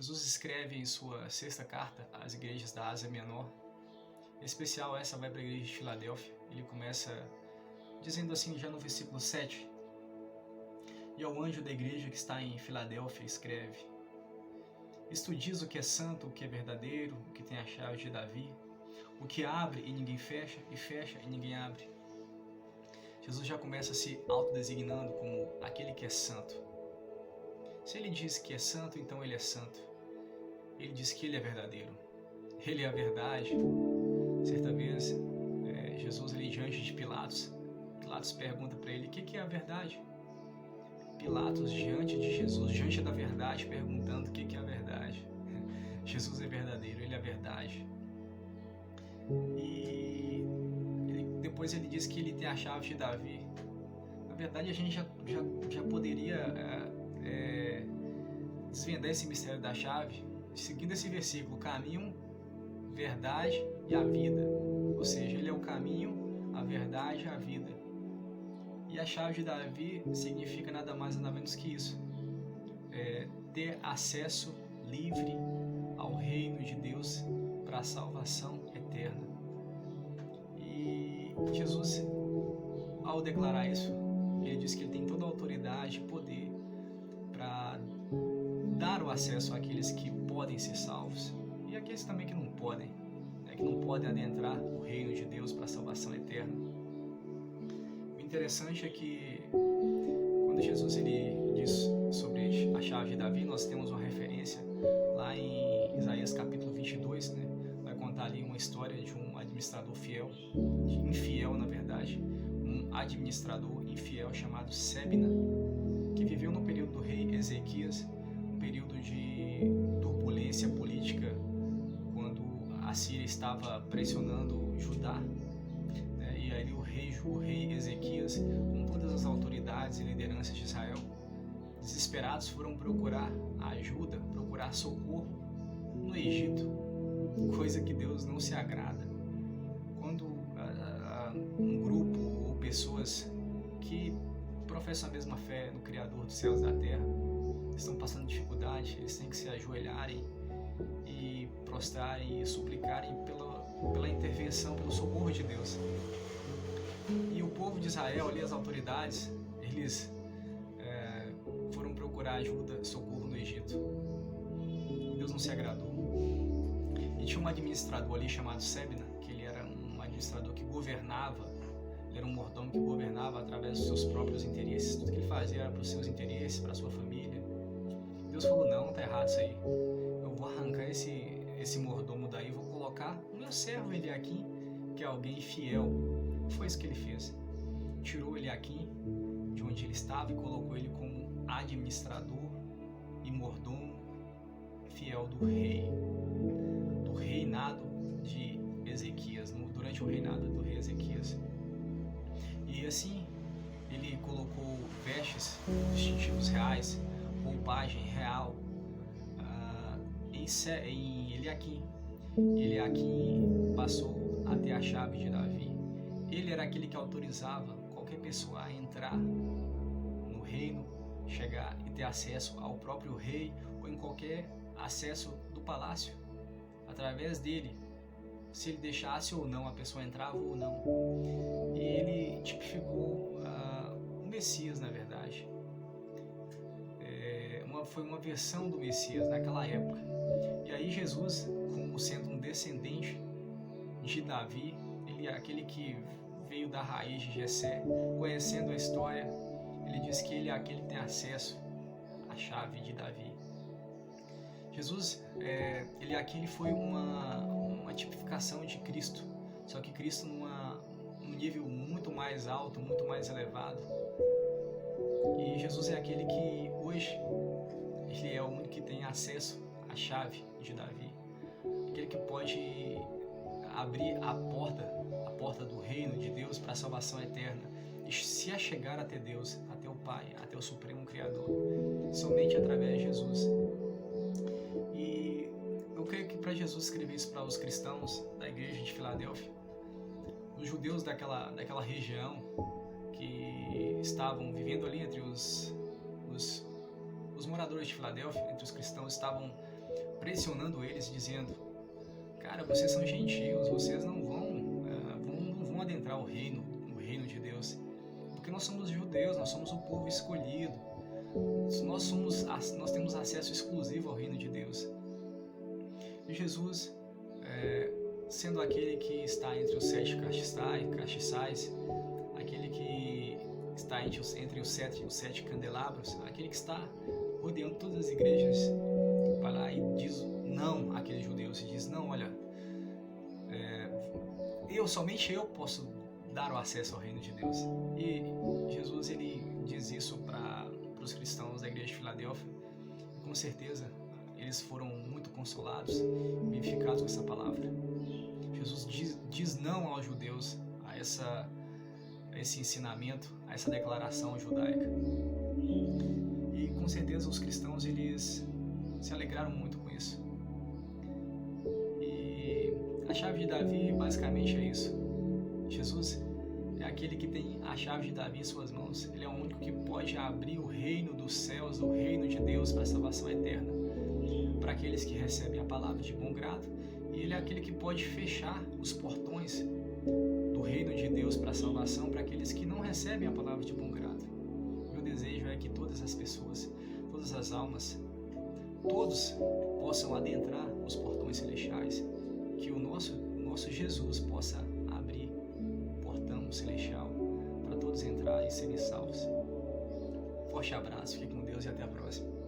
Jesus escreve em sua sexta carta às igrejas da Ásia Menor, em especial essa vai para a igreja de Filadélfia. Ele começa dizendo assim já no versículo 7: E ao anjo da igreja que está em Filadélfia escreve: Isto diz o que é santo, o que é verdadeiro, o que tem a chave de Davi, o que abre e ninguém fecha, e fecha e ninguém abre. Jesus já começa se autodesignando como aquele que é santo. Se ele diz que é santo, então ele é santo. Ele diz que ele é verdadeiro. Ele é a verdade. Certa vez, Jesus ali diante de Pilatos pergunta para ele: o que é a verdade? Pilatos diante de Jesus, diante da verdade, perguntando o que é a verdade. Jesus é verdadeiro, ele é a verdade. E depois ele diz que ele tem a chave de Davi. Na verdade, a gente já poderia desvendar esse mistério da chave seguindo esse versículo: caminho, verdade e a vida. Ou seja, ele é o caminho, a verdade e a vida. E a chave de Davi significa nada mais nada menos que isso: ter acesso livre ao reino de Deus para a salvação eterna. E Jesus, ao declarar isso, ele diz que ele tem toda a autoridade e poder para dar o acesso àqueles que podem ser salvos e àqueles também que não podem, que não podem adentrar o reino de Deus para a salvação eterna. O interessante é que quando Jesus ele diz sobre a chave de Davi, nós temos uma referência lá em Isaías capítulo 22, vai contar ali uma história de um administrador infiel na verdade, um administrador infiel chamado Sebna, que viveu no período do rei Ezequias, um período de turbulência política, quando a Síria estava pressionando Judá, e aí o rei Ezequias, com todas as autoridades e lideranças de Israel, desesperados foram procurar ajuda, procurar socorro no Egito, coisa que Deus não se agrada. Quando um grupo ou pessoas que professam a mesma fé no Criador dos céus e da terra estão passando dificuldade, eles têm que se ajoelharem e prostrarem e suplicarem pela intervenção, pelo socorro de Deus. E o povo de Israel, ali as autoridades, eles foram procurar ajuda, socorro no Egito. Deus não se agradou. E tinha um administrador ali chamado Sebna, que ele era um administrador que governava, ele era um mordomo que governava através dos seus próprios interesses. Tudo que ele fazia era para os seus interesses, para a sua família. Deus falou: não, tá errado isso aí. Eu vou arrancar esse mordomo daí, vou colocar o meu servo Eliaquim, que é alguém fiel. Foi isso que ele fez. Tirou Eliaquim de onde ele estava e colocou ele como administrador e mordomo fiel do reinado de Ezequias, durante o reinado do rei Ezequias. E assim, ele colocou vestes, distintivos reais, roupagem real em Eliaquim. Eliaquim passou a ter a chave de Davi. Ele era aquele que autorizava qualquer pessoa a entrar no reino, chegar e ter acesso ao próprio rei ou em qualquer acesso do palácio. Através dele, se ele deixasse ou não, a pessoa entrava ou não. E ele tipificou o Messias, na verdade. Foi uma versão do Messias naquela época. E aí Jesus, como sendo um descendente de Davi, ele é aquele que veio da raiz de Jessé, conhecendo a história, ele diz que ele é aquele que tem acesso à chave de Davi. Jesus, ele foi uma tipificação de Cristo, só que Cristo num nível muito mais alto, muito mais elevado. E Jesus é aquele que hoje, ele é o único que tem acesso à chave de Davi, aquele que pode abrir a porta do reino de Deus para a salvação eterna e se achegar até Deus, até o Pai, até o Supremo Criador, somente através de Jesus. E eu creio que para Jesus escrever isso para os cristãos da igreja de Filadélfia, os judeus daquela região que estavam vivendo ali entre os moradores de Filadélfia, entre os cristãos, estavam pressionando eles, dizendo: cara, vocês são gentios, vocês não vão adentrar o reino de Deus, porque nós somos judeus, nós somos o povo escolhido, nós temos acesso exclusivo ao reino de Deus. E Jesus, sendo aquele que está entre os 7 castiçais, aquele que está entre os 7 candelabros, aquele que está rodeando todas as igrejas, vai lá e diz não àqueles judeus, e diz: não, olha, somente eu posso dar o acesso ao reino de Deus. E Jesus, ele diz isso para os cristãos da igreja de Filadélfia, e com certeza eles foram muito consolados e vivificados com essa palavra. Jesus diz não aos judeus, a esse ensinamento, a essa declaração judaica. E com certeza os cristãos, eles se alegraram muito com isso. E a chave de Davi basicamente é isso. Jesus é aquele que tem a chave de Davi em suas mãos. Ele é o único que pode abrir o reino dos céus, o reino de Deus, para a salvação eterna, para aqueles que recebem a palavra de bom grado. E ele é aquele que pode fechar os portões do reino de Deus para a salvação para aqueles que não recebem a palavra de bom grado. Meu desejo é que todas as pessoas, todas as almas, todos possam adentrar os portões celestiais, que o nosso Jesus possa abrir o portão celestial para todos entrarem e serem salvos. Forte abraço, fique com Deus e até a próxima.